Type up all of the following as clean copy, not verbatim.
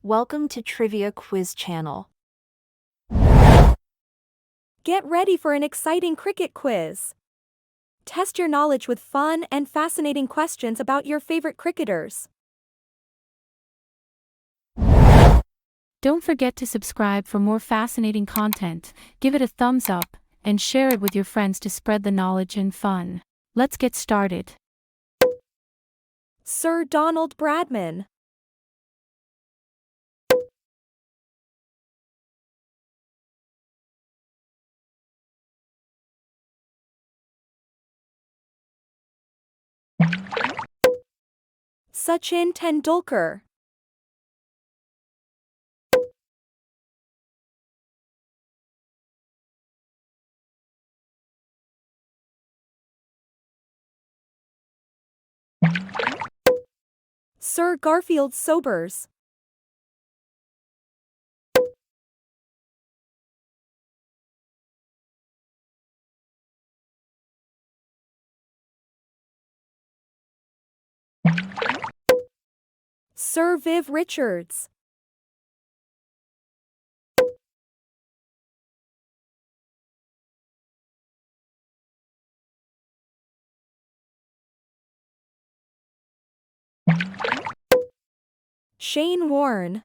Welcome to Trivia Quiz Channel. Get ready for an exciting cricket quiz. Test your knowledge with fun and fascinating questions about your favorite cricketers. Don't forget to subscribe for more fascinating content, give it a thumbs up, and share it with your friends to spread the knowledge and fun. Let's get started. Sir Donald Bradman. Sachin Tendulkar. Sir Garfield Sobers. Sir Viv Richards. Shane Warne.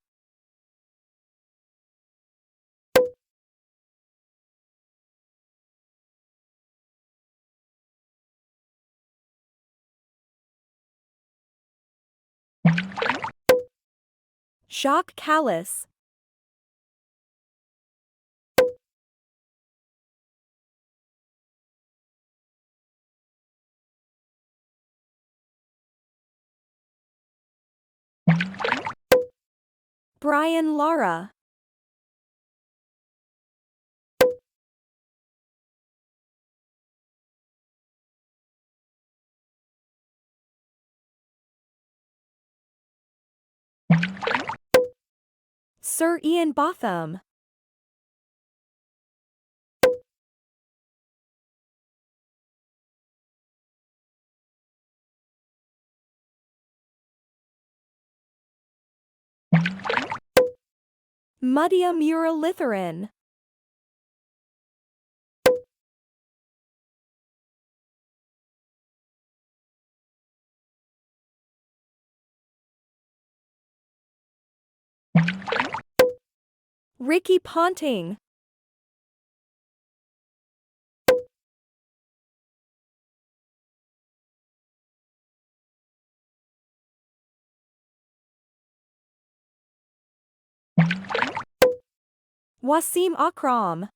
Jacques Callis. Brian Lara. Sir Ian Botham. Muttiah Muralitharan. Ricky Ponting. Wasim Akram.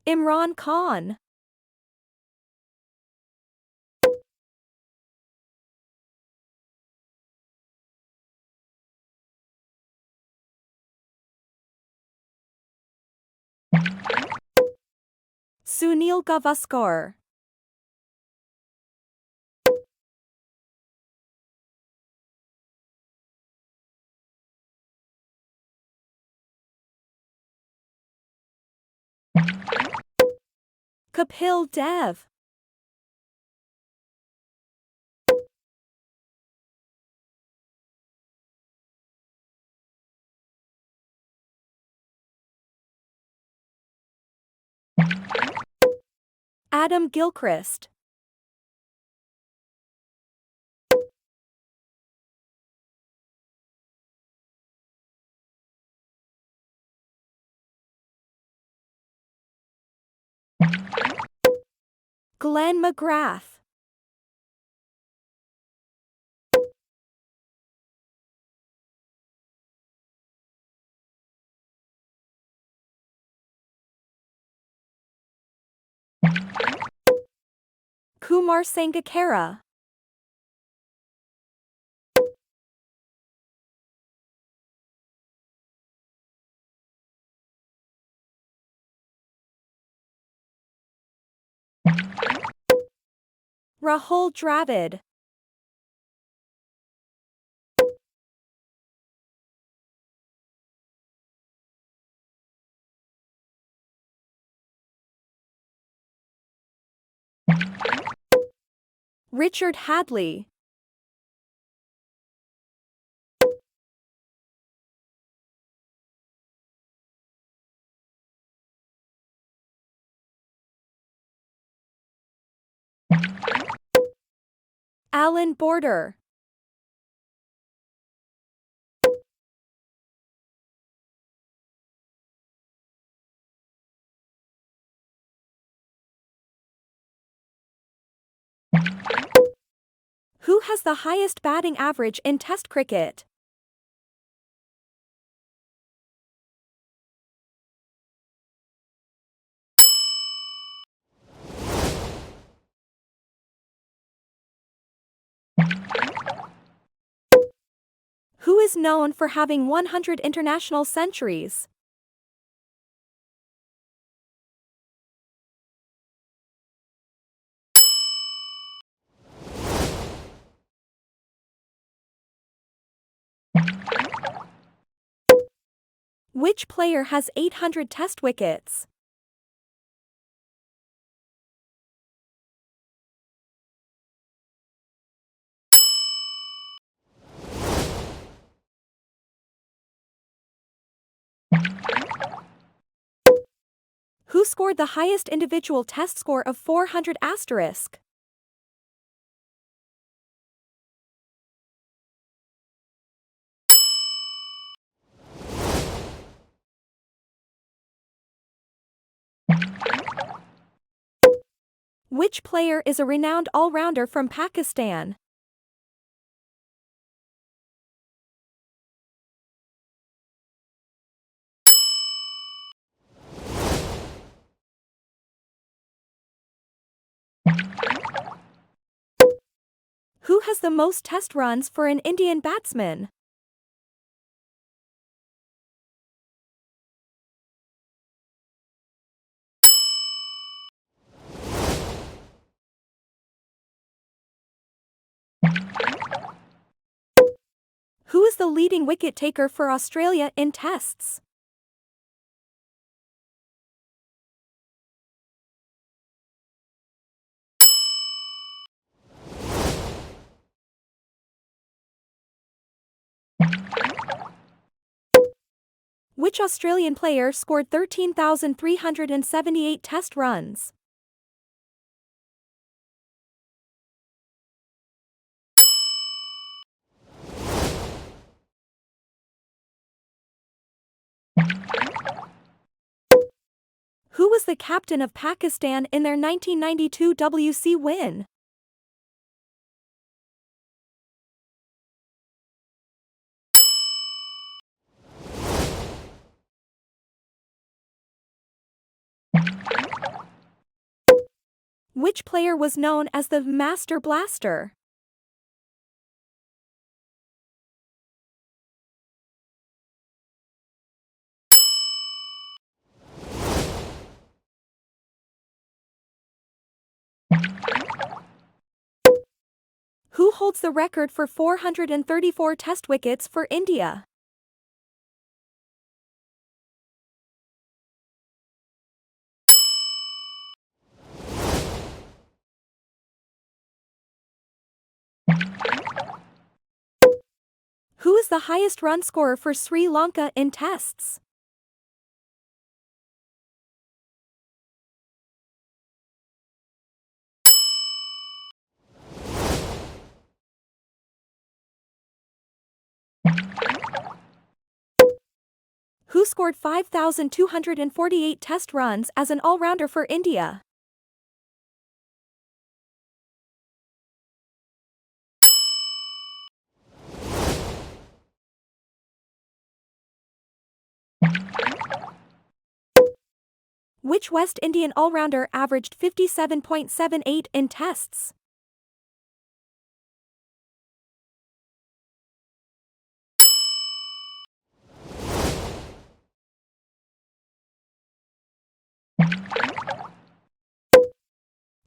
Imran Khan. Sunil Gavaskar. Kapil Dev. Adam Gilchrist. Glenn McGrath. Kumar Sangakkara. Rahul Dravid. Richard Hadley. Alan Border. Who has the highest batting average in Test cricket? Who is known for having 100 international centuries? Which player has 800 Test wickets? Who scored the highest individual Test score of 400 asterisk? Which player is a renowned all-rounder from Pakistan? Who has the most Test runs for an Indian batsman? Who is the leading wicket taker for Australia in Tests? Which Australian player scored 13,378 Test runs? Who was the captain of Pakistan in their 1992 WC win? Which player was known as the Master Blaster? Who holds the record for 434 Test wickets for India? Who is the highest run scorer for Sri Lanka in Tests? Who scored 5,248 Test runs as an all-rounder for India? Which West Indian all-rounder averaged 57.78 in Tests?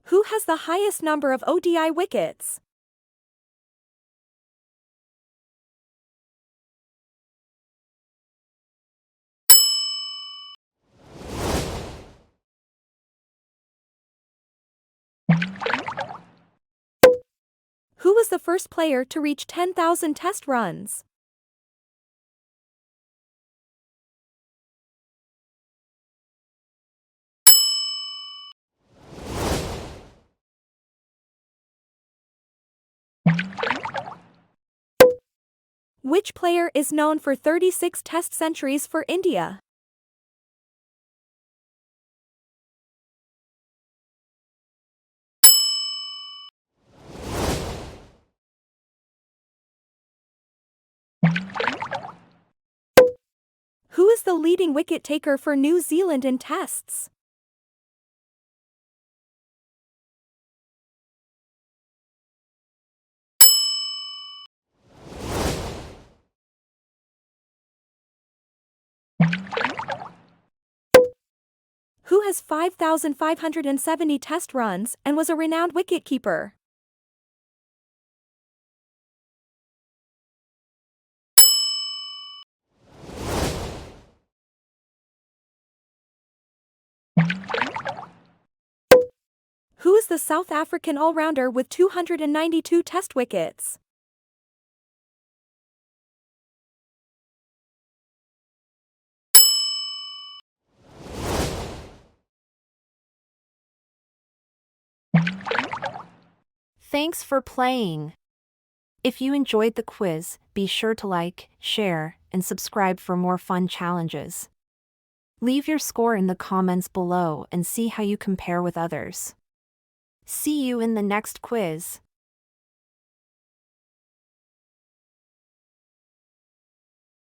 Who has the highest number of ODI wickets? Who was the first player to reach 10,000 test runs? Which player is known for 36 test centuries for India? Who is the leading wicket taker for New Zealand in tests? Who has 5,570 test runs and was a renowned wicketkeeper? Who is the South African all-rounder with 292 test wickets? Thanks for playing. If you enjoyed the quiz, be sure to like, share, and subscribe for more fun challenges. Leave your score in the comments below and see how you compare with others. See you in the next quiz.